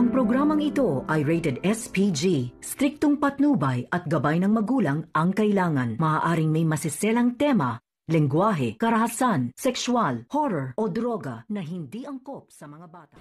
Ang programang ito ay rated SPG. Striktong patnubay at gabay ng magulang ang kailangan. Maaaring may masiselang tema, lengguwahe, karahasan, sexual, horror o droga na hindi angkop sa mga bata.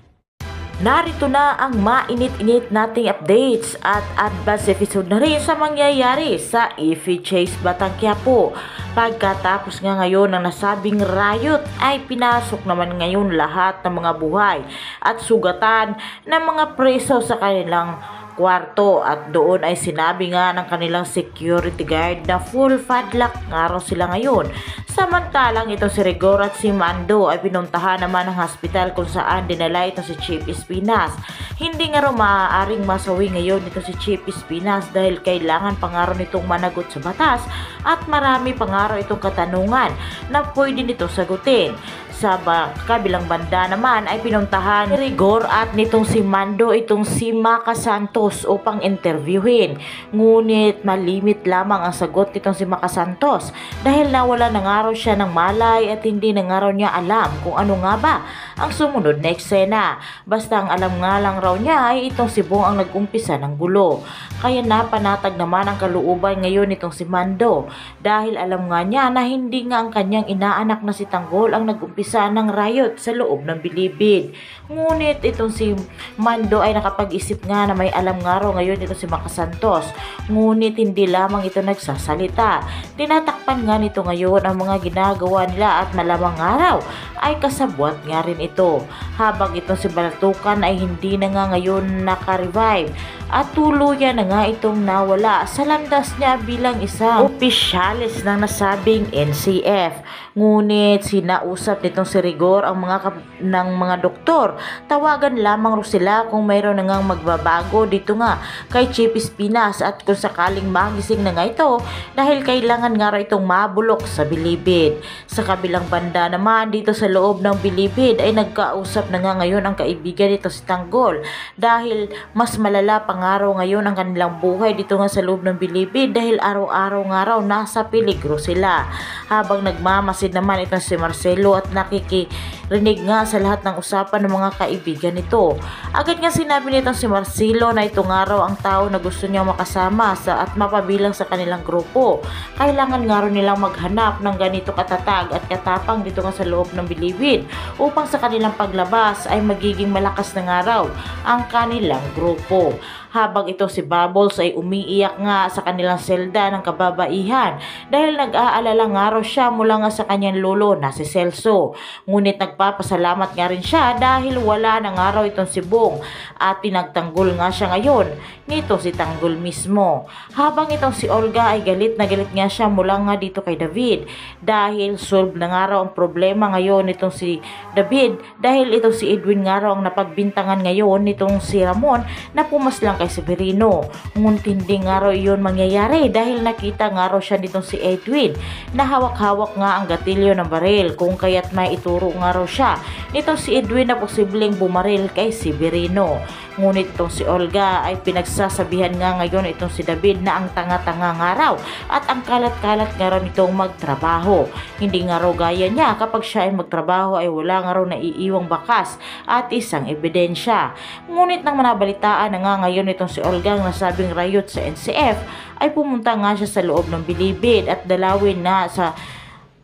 Narito na ang mainit-init nating updates at advance episode na rin sa mangyayari sa Ify Chase Batang Quiapo. Pagkatapos nga ngayon ng nasabing riot ay pinasok naman ngayon lahat ng mga buhay at sugatan ng mga preso sa kanilang kwarto at doon ay sinabi nga ng kanilang security guard na full padlock nga raw sila ngayon. Samantalang ito si Rigor at si Mando ay pinuntahan naman ng hospital kung saan dinala ito si Chief Espinas. Hindi nga raw maaaring masawi ngayon ito si Chief Espinas dahil kailangan pangaraw nitong managot sa batas at marami pangaraw itong katanungan na pwede nito sagutin. Sa kabilang banda naman ay pinuntahan ni Rigor at nitong si Mando itong si Maka Santos upang interviewin. Ngunit malimit lamang ang sagot nitong si Maka Santos dahil nawala na nga raw siya ng malay at hindi na nga raw niya alam kung ano nga ba ang sumunod na eksena. Basta ang alam nga lang raw niya ay itong si Bong ang nag-umpisa ng gulo. Kaya napanatag naman ang kalooban ngayon nitong si Mando dahil alam nga niya na hindi nga ang kanyang inaanak na si Tanggol ang nag-umpisa ng riot sa loob ng bilibid. Ngunit itong si Mando ay nakapag-isip nga na may alam nga raw ngayon ito si Maka Santos. Ngunit hindi lamang ito nagsasalita. Tinatakpan nga nito ngayon ang mga ginagawa nila at malamang araw ay kasabwat nga rin ito. Habang itong si Balatukan ay hindi na nga ngayon naka-revive at tuluyan na nga itong nawala sa landas niya bilang isang opisyalis ng nasabing NCF. Ngunit sinausap nitong si Rigor ang mga doktor. Tawagan lamang ro sila kung mayroon na ngang magbabago dito nga kay Chief Espinas at kung sakaling magising na nga ito dahil kailangan nga raw itong mabulok sa bilibid. Sa kabilang banda naman dito sa loob ng bilibid ay nagkausap na nga ngayon ang kaibigan nito si Tanggol dahil mas malala pang araw ngayon ang kanilang buhay dito nga sa loob ng bilibid dahil araw-araw nga raw nasa peligro sila. Habang nagmamasid naman ito si Marcelo at nakikirinig nga sa lahat ng usapan ng mga kaibigan nito. Agad nga sinabi nitong si Marcelo na ito nga raw ang tao na gusto niyang makasama at mapabilang sa kanilang grupo. Kailangan nga raw nilang maghanap ng ganito katatag at katapang dito nga sa loob ng bilibid upang sa kanilang paglabas ay magiging malakas na nga raw ang kanilang grupo. Habang ito si Bubbles ay umiiyak nga sa kanilang selda ng kababaihan dahil nag-aalala nga raw siya mula nga sa kanyang lolo na si Celso. Ngunit nagpapasalamat nga rin siya dahil wala na nga raw itong si Bong at pinagtanggol nga siya ngayon nito si Tanggol mismo. Habang itong si Olga ay galit na galit nga siya mula nga dito kay David dahil solve na nga raw ang problema ngayon nitong si David dahil itong si Edwin nga raw ang napagbintangan ngayon nitong si Ramon na pumaslang kay Severino. Ngunit hindi nga raw iyon mangyayari dahil nakita nga raw siya nitong si Edwin na hawak-hawak nga ang gatilyo ng baril kung kaya't may ituro nga raw siya nitong si Edwin na posibleng bumaril kay Severino. Ngunit itong si Olga ay pinagsasabihan nga ngayon itong si David na ang tanga-tanga nga raw at ang kalat-kalat nga raw nitong magtrabaho. Hindi nga raw gaya niya kapag siya ay magtrabaho ay wala nga raw naiiwang bakas at isang ebidensya. Ngunit nang manabalitaan na nga ngayon itong si Olga ang nasabing riot sa NCF ay pumunta nga siya sa loob ng bilibid at dalawin na sa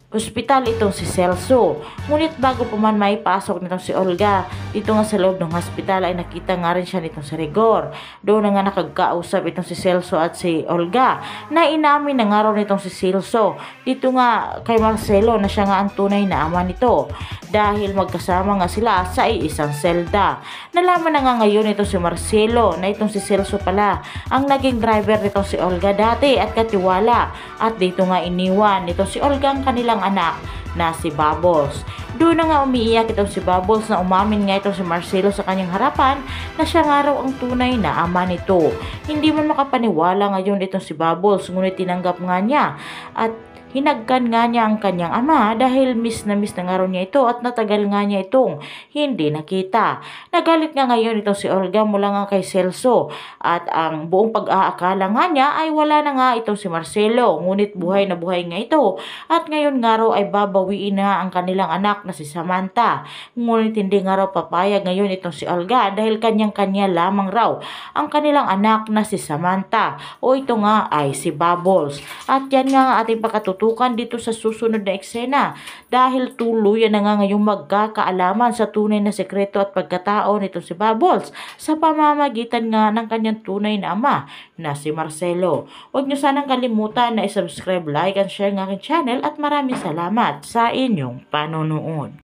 ospital itong si Celso. Ngunit bago pa man maipasok nitong si Olga dito nga sa loob ng hospital ay nakita nga rin siya nitong si Rigor. Doon na nga nakagkausap itong si Celso at si Olga na inamin na nga raw nitong si Celso dito nga kay Marcelo na siya nga ang tunay na ama nito dahil magkasama nga sila sa isang selda. Nalaman na nga ngayon itong si Marcelo na itong si Celso pala ang naging driver nitong si Olga dati at katiwala at dito nga iniwan nitong si Olga ang kanilang anak na si Bubbles. Doon na nga umiiyak itong si Bubbles na umamin nga itong si Marcelo sa kanyang harapan na siya nga raw ang tunay na ama nito. Hindi man makapaniwala ngayon itong si Bubbles ngunit tinanggap nga niya at hinagkan nga niya ang kanyang ama dahil miss na nga raw niya ito at natagal nga niya itong hindi nakita. Nagalit nga ngayon itong si Olga mula nga kay Celso at ang buong pag-aakala nga niya ay wala na nga itong si Marcelo, ngunit buhay na buhay nga ito at ngayon nga raw ay babawiin na ang kanilang anak na si Samantha. Ngunit hindi nga raw papayag ngayon itong si Olga dahil kanyang-kanya lamang raw ang kanilang anak na si Samantha o ito nga ay si Bubbles. At yan nga ang ating pakatutukan dito sa susunod na eksena dahil tuluyan na nga ngayong magkakaalaman sa tunay na sekreto at pagkatao nito si Bubbles sa pamamagitan nga ng kanyang tunay na ama na si Marcelo. Huwag niyo sanang kalimutan na i-subscribe, like, and share ng aking channel at maraming salamat sa inyong panonood.